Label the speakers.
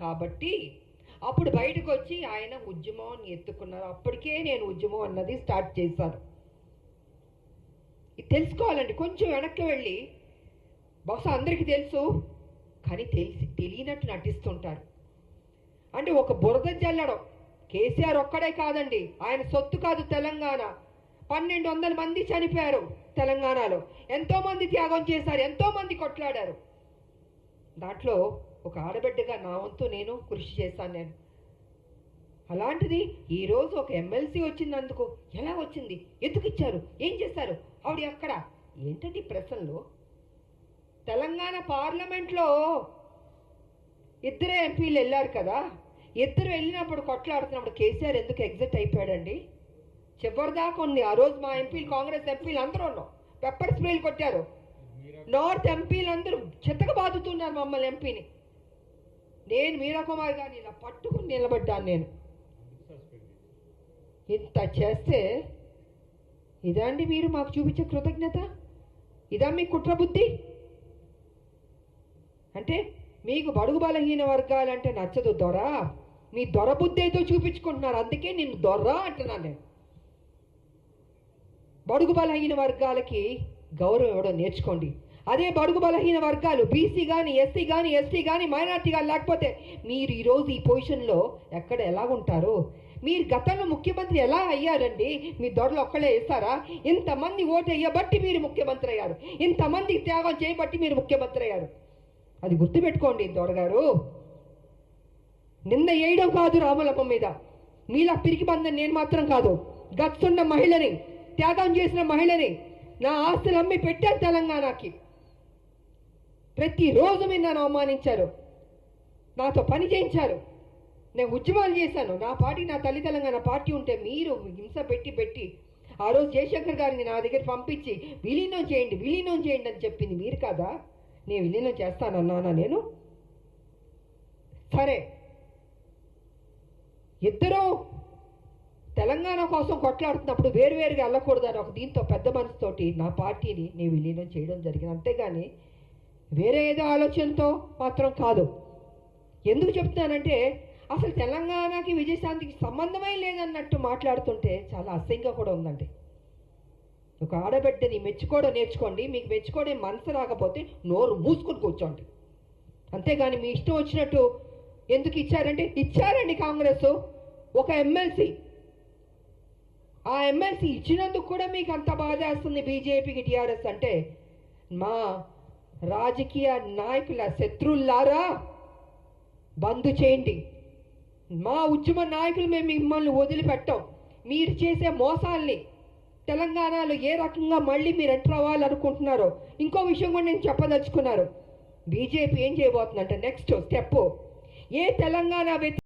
Speaker 1: కాబట్టి అప్పుడు బయటకు వచ్చి ఆయన ఉద్యమం ఎత్తుకున్నారు. అప్పటికే నేను ఉద్యమం అన్నది స్టార్ట్ చేశాను. ఇది తెలుసుకోవాలండి. కొంచెం వెనక్కి వెళ్ళి, బహుశా అందరికీ తెలుసు కానీ తెలియనట్టు నటిస్తుంటారు. అంటే ఒక బురద జల్లడం కేసీఆర్ ఒక్కడే కాదండి, ఆయన సొత్తు కాదు తెలంగాణ. 1200 మంది చనిపోయారు తెలంగాణలో, ఎంతోమంది త్యాగం చేశారు, ఎంతోమంది కొట్లాడారు. దాంట్లో ఒక ఆడబిడ్డగా నా వంతు నేను కృషి చేశాను నేను. అలాంటిది ఈరోజు ఒక ఎమ్మెల్సీ వచ్చినందుకు ఎలా వచ్చింది, ఎందుకు ఇచ్చారు, ఏం చేశారు, ఆవిడ ఎక్కడ ఏంటండి ప్రశ్నలు? తెలంగాణ పార్లమెంట్లో 2 ఎంపీలు వెళ్ళారు కదా, 2 వెళ్ళినప్పుడు కొట్లాడుతున్నప్పుడు కేసీఆర్ ఎందుకు ఎగ్జిట్ అయిపోయాడండి? చివరిదాకా ఉంది. ఆ రోజు మా ఎంపీలు, కాంగ్రెస్ ఎంపీలు అందరూ ఉన్నాం, పెప్పర్ స్ప్రేలు కొట్టారు. నార్త్ ఎంపీలు అందరూ చెత్తగా బాదుతున్నారు మమ్మల్ని ఎంపీని. నేను మీరా కుమార్ గారిని ఇలా పట్టుకుని నిలబడ్డాను. నేను ఇంత చేస్తే ఇదండి మీరు మాకు చూపించే కృతజ్ఞత? ఇదా మీ కుట్ర బుద్ధి? అంటే మీకు బడుగు బలహీన వర్గాలంటే నచ్చదు దొర, మీ దొర బుద్ధి అయితే చూపించుకుంటున్నారు, అందుకే నిన్ను దొర అంటున్నాను నేను. బడుగు బలహీన వర్గాలకి గౌరవం ఇవ్వడం నేర్చుకోండి. అదే బడుగు బలహీన వర్గాలు బీసీ కానీ, ఎస్సీ కానీ, ఎస్టీ కానీ, మైనార్టీ కానీ లేకపోతే మీరు ఈరోజు ఈ పొజిషన్లో ఎక్కడ ఎలా ఉంటారు? మీరు గతంలో ముఖ్యమంత్రి ఎలా అయ్యారండి? మీ దొరలు ఒక్కళ్ళే వేస్తారా? ఇంతమంది ఓటు వేయబట్టి మీరు ముఖ్యమంత్రి అయ్యారు, ఇంతమంది త్యాగం చేయబట్టి మీరు ముఖ్యమంత్రి అయ్యారు. అది గుర్తుపెట్టుకోండి దొరగారు. నిన్న వేయడం కాదు రాములమ్మ మీద, మీలా పిరికి బంధం నేను మాత్రం కాదు. గచ్చున్న మహిళని, త్యాగం చేసిన మహిళని, నా ఆస్తులు అమ్మి పెట్టారు తెలంగాణకి. ప్రతిరోజు మీరు నన్ను అవమానించారు, నాతో పని చేయించారు, నేను ఉద్యమాలు చేశాను. నా పార్టీ, నా తల్లి తెలంగాణ పార్టీ ఉంటే మీరు హింస పెట్టి ఆ రోజు జయశంకర్ గారిని నా దగ్గర పంపించి విలీనం చేయండి అని చెప్పింది మీరు కాదా? నేను విలీనం చేస్తానన్నానా నేను? సరే, ఇద్దరూ తెలంగాణ కోసం కొట్లాడుతున్నప్పుడు వేరువేరుగా వెళ్ళకూడదని ఒక దీంతో పెద్ద మనసుతోటి నా పార్టీని నేను విలీనం చేయడం జరిగింది. అంతేగాని వేరే ఏదో ఆలోచనతో మాత్రం కాదు. ఎందుకు చెప్తున్నానంటే అసలు తెలంగాణకి విజయశాంతికి సంబంధమే లేదన్నట్టు మాట్లాడుతుంటే చాలా అసహ్యంగా కూడా ఉందండి. ఒక ఆడబిడ్డని మెచ్చుకోవడం నేర్చుకోండి. మీకు మెచ్చుకోవడం మనసు రాకపోతే నోరు మూసుకొని కూర్చోండి. అంతేగాని మీ ఇష్టం వచ్చినట్టు ఎందుకు ఇచ్చారంటే ఇచ్చారండి కాంగ్రెస్ ఒక ఎమ్మెల్సీ. ఆ ఎమ్మెల్సీ ఇచ్చినందుకు కూడా మీకు అంత బాధ వేస్తుంది బీజేపీకి, టీఆర్ఎస్ అంటే. మా రాజకీయ నాయకుల శత్రువులారా బంద్ చేయండి. మా ఉద్యమ నాయకులు మేము మిమ్మల్ని వదిలిపెట్టాం. మీరు చేసే మోసాల్ని తెలంగాణలో ఏ రకంగా మళ్ళీ మీరు ఎంటర్ అవ్వాలనుకుంటున్నారో ఇంకో విషయం కూడా నేను చెప్పదలుచుకున్నారు. బీజేపీ ఏం చేయబోతుందంటే నెక్స్ట్ స్టెప్, ఏ తెలంగాణ